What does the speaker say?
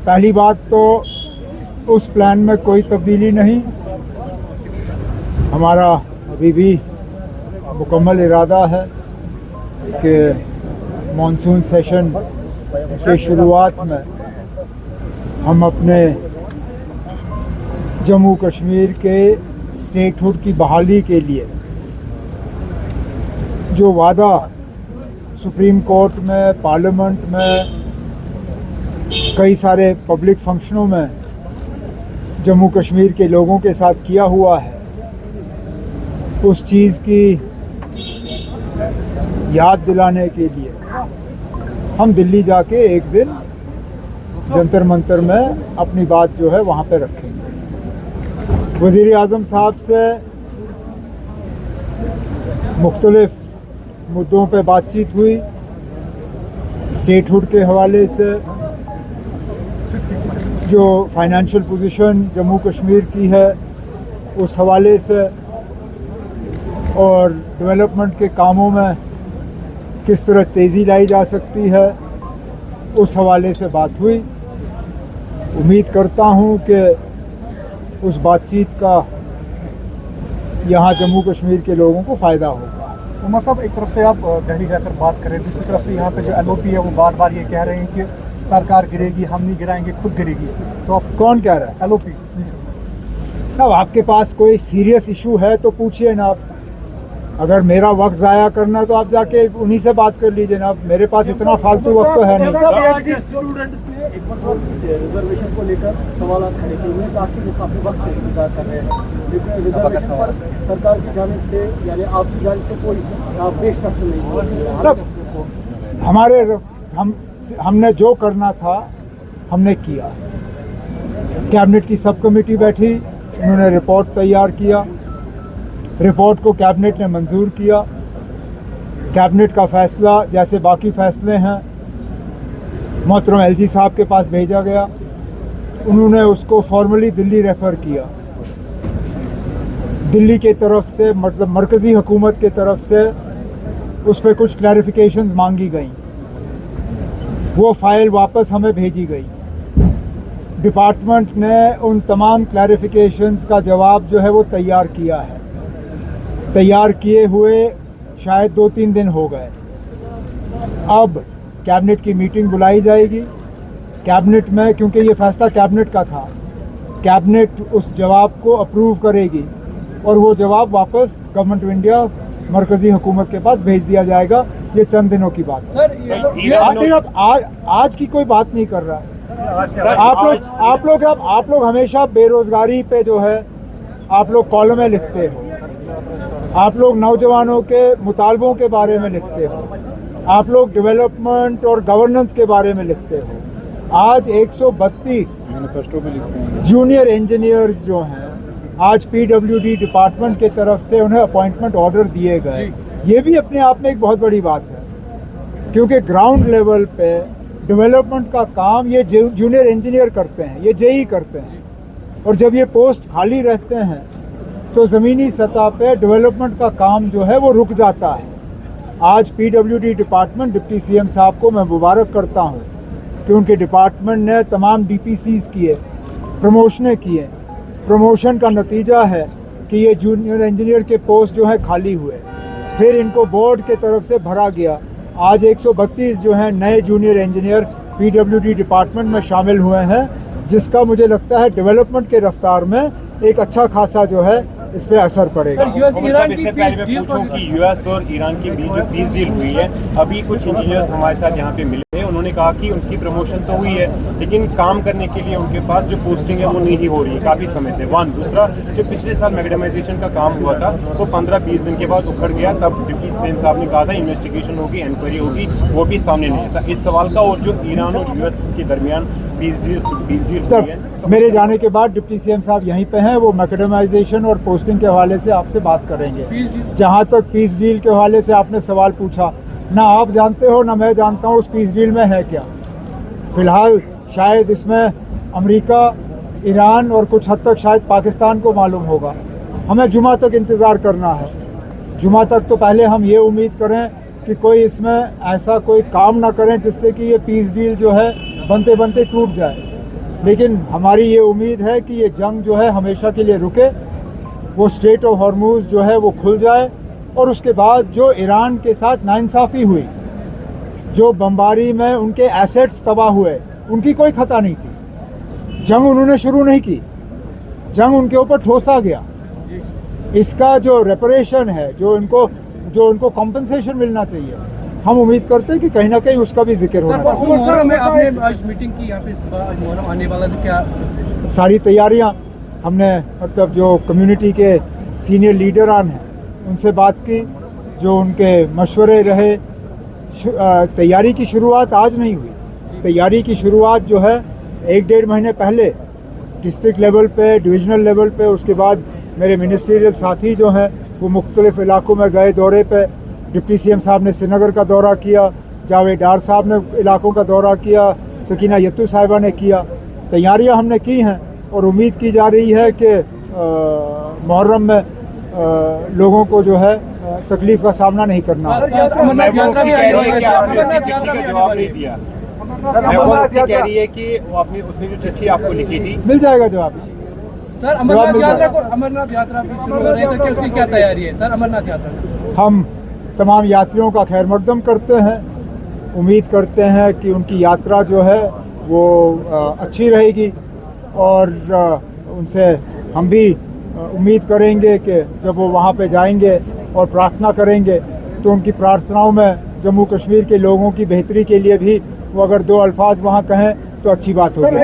पहली बात तो उस प्लान में कोई तब्दीली नहीं। हमारा अभी भी मुकम्मल इरादा है कि मॉनसून सेशन के शुरुआत में हम अपने जम्मू कश्मीर के स्टेटहुड की बहाली के लिए जो वादा सुप्रीम कोर्ट में, पार्लियामेंट में, कई सारे पब्लिक फंक्शनों में जम्मू कश्मीर के लोगों के साथ किया हुआ है, उस चीज़ की याद दिलाने के लिए हम दिल्ली जाके एक दिन जंतर मंतर में अपनी बात जो है वहाँ पे रखेंगे। वज़ीर आज़म साहब से मुख्तलिफ मुद्दों पे बातचीत हुई, स्टेटहुड के हवाले से, जो फाइनेंशियल पोजीशन जम्मू कश्मीर की है उस हवाले से, और डेवलपमेंट के कामों में किस तरह तेज़ी लाई जा सकती है उस हवाले से बात हुई। उम्मीद करता हूँ कि उस बातचीत का यहाँ जम्मू कश्मीर के लोगों को फ़ायदा होगा। उमर साहब, एक तरफ से आप दिल्ली जाकर बात करें, दूसरी तरफ से यहाँ पे जो LOP है वो बार बार ये कह रहे हैं कि सरकार गिरेगी, हम नहीं गिराएंगे, खुद गिरेगी। तो आप कौन कह रहा है? LOP। अब आपके पास कोई सीरियस इशू है तो पूछिए ना आप। अगर मेरा वक्त ज़ाया करना है तो आप जाके उन्हीं से बात कर लीजिए ना। मेरे पास इतना फालतू वक्त तो है नहीं। स्टूडेंट्स ने एक बार रिजर्वेशन को लेकर सवाल खड़े किए हुए, काफ़ी वो काफ़ी वक्त से इंतजार कर रहे हैं, लेकिन रिजर्वेशन पर सरकार की जानिब से यानी आपकी जानिब से कोई पेशरफ्त नहीं। हमने जो करना था हमने किया। कैबिनेट की सब कमेटी बैठी, उन्होंने रिपोर्ट तैयार किया, रिपोर्ट को कैबिनेट ने मंजूर किया। कैबिनेट का फ़ैसला जैसे बाकी फ़ैसले हैं मोहतरम LG साहब के पास भेजा गया, उन्होंने उसको फॉर्मली दिल्ली रेफ़र किया। दिल्ली के तरफ से, मतलब मरकज़ी हुकूमत के तरफ से उस पर कुछ क्लैरिफिकेशंस मांगी गई, वो फ़ाइल वापस हमें भेजी गई। डिपार्टमेंट ने उन तमाम क्लैरिफिकेशंस का जवाब जो है वो तैयार किया है। तैयार किए हुए शायद 2-3 दिन हो गए। अब कैबिनेट की मीटिंग बुलाई जाएगी। कैबिनेट में, क्योंकि ये फ़ैसला कैबिनेट का था, कैबिनेट उस जवाब को अप्रूव करेगी और वो जवाब वापस गवर्नमेंट ऑफ इंडिया, मरकज़ी हुकूमत के पास भेज दिया जाएगा। ये चंद दिनों की बात है। आज की कोई बात नहीं कर रहा है। आप लोग हमेशा बेरोज़गारी पे जो है आप लोग कॉलमें लिखते हो, आप लोग नौजवानों के मुतालबों के बारे में लिखते हो, आप लोग डेवलपमेंट और गवर्नेंस के बारे में लिखते हो। आज 132 जूनियर इंजीनियर्स जो हैं, आज PWD डिपार्टमेंट के तरफ से उन्हें अपॉइंटमेंट ऑर्डर दिए गए। ये भी अपने आप में एक बहुत बड़ी बात है, क्योंकि ग्राउंड लेवल पे डेवलपमेंट का काम ये जूनियर इंजीनियर करते हैं, ये JE करते हैं, और जब ये पोस्ट खाली रहते हैं तो ज़मीनी सतह पे डेवलपमेंट का काम जो है वो रुक जाता है। आज PWD डिपार्टमेंट, डिप्टी CM साहब को मैं मुबारक करता हूँ कि उनके डिपार्टमेंट ने तमाम DPCs किए, प्रमोशनें किए। प्रमोशन का नतीजा है कि ये जूनियर इंजीनियर के पोस्ट जो है खाली हुए, फिर इनको बोर्ड के तरफ से भरा गया। आज 132 जो हैं नए जूनियर इंजीनियर PWD डिपार्टमेंट में शामिल हुए हैं, जिसका मुझे लगता है डेवलपमेंट के रफ्तार में एक अच्छा खासा जो है इस पे असर पड़ेगा। इससे पहले मैं पूछूं कि US और ईरान की बीच जो पीस डील हुई है, अभी कुछ इंजीनियर्स हमारे साथ यहाँ पे मिले हैं, उन्होंने कहा कि उनकी प्रमोशन तो हुई है लेकिन काम करने के लिए उनके पास जो पोस्टिंग है वो नहीं हो रही है काफ़ी समय से। दूसरा, जो पिछले साल मैग्नेटाइजेशन का काम हुआ था वो 15-20 दिन के बाद उखड़ गया, तब डिप्टी CM साहब ने कहा था इन्वेस्टिगेशन होगी, इंक्वायरी होगी, वो भी सामने नहीं था इस सवाल का। और जो ईरान और US के दरमियान पीस डील हुई है, मेरे जाने के बाद डिप्टी CM साहब यहीं पे हैं, वो मैकेडमाइजेशन और पोस्टिंग के हवाले से आपसे बात करेंगे। जहाँ तक पीस डील के हवाले से आपने सवाल पूछा, ना आप जानते हो ना मैं जानता हूँ उस पीस डील में है क्या। फ़िलहाल शायद इसमें अमेरिका, ईरान और कुछ हद तक शायद पाकिस्तान को मालूम होगा। हमें जुमा तक इंतज़ार करना है। जुमा तक तो पहले हम ये उम्मीद करें कि कोई इसमें ऐसा कोई काम ना करें जिससे कि ये पीस डील जो है बनते बनते टूट जाए। लेकिन हमारी ये उम्मीद है कि ये जंग जो है हमेशा के लिए रुके, वो स्ट्रेट ऑफ हॉर्मूज जो है वो खुल जाए, और उसके बाद जो ईरान के साथ नाइंसाफ़ी हुई, जो बमबारी में उनके एसेट्स तबाह हुए, उनकी कोई खता नहीं थी। जंग उन्होंने शुरू नहीं की, जंग उनके ऊपर ठोसा गया। इसका जो रेपरेशन है, जो उनको कॉम्पनसेशन मिलना चाहिए, हम उम्मीद करते हैं कि कहीं ना कहीं उसका भी जिक्र होना चाहिए। मुहर्रम में आपने आज मीटिंग की यहाँ पे, इस बार मुहर्रम आने वाला है, क्या सारी तैयारियां हमने, मतलब जो कम्युनिटी के सीनियर लीडरान हैं उनसे बात की, जो उनके मशवरे रहे। तैयारी की शुरुआत आज नहीं हुई, तैयारी की शुरुआत जो है 1-1.5 महीने पहले डिस्ट्रिक्ट लेवल पे, डिविजनल लेवल पे, उसके बाद मेरे मिनिस्ट्रियल साथी जो हैं वो मुख्तलिफ इलाकों में गए दौरे पे। डिप्टी सीएम साहब ने श्रीनगर का दौरा किया, जावेद डार साहब ने इलाकों का दौरा किया, सकीना यत्तू साहिबा ने किया। तैयारियां हमने की हैं और उम्मीद की जा रही है कि मुहर्रम में लोगों को जो है तकलीफ का सामना नहीं करना है। कह रही है कि वो आपने उसने जो चिट्ठी आपको लिखी थी, मिल जाएगा जवाब। सर, अमरनाथ यात्रा भी शुरू हो रही है, तो उसकी क्या तैयारी है सर? अमरनाथ यात्रा हम तमाम यात्रियों का खैर मकदम करते हैं, उम्मीद करते हैं कि उनकी यात्रा जो है वो अच्छी रहेगी, और उनसे हम भी उम्मीद करेंगे कि जब वो वहाँ पे जाएंगे और प्रार्थना करेंगे तो उनकी प्रार्थनाओं में जम्मू कश्मीर के लोगों की बेहतरी के लिए भी वो अगर 2 अल्फाज वहाँ कहें तो अच्छी बात होगी।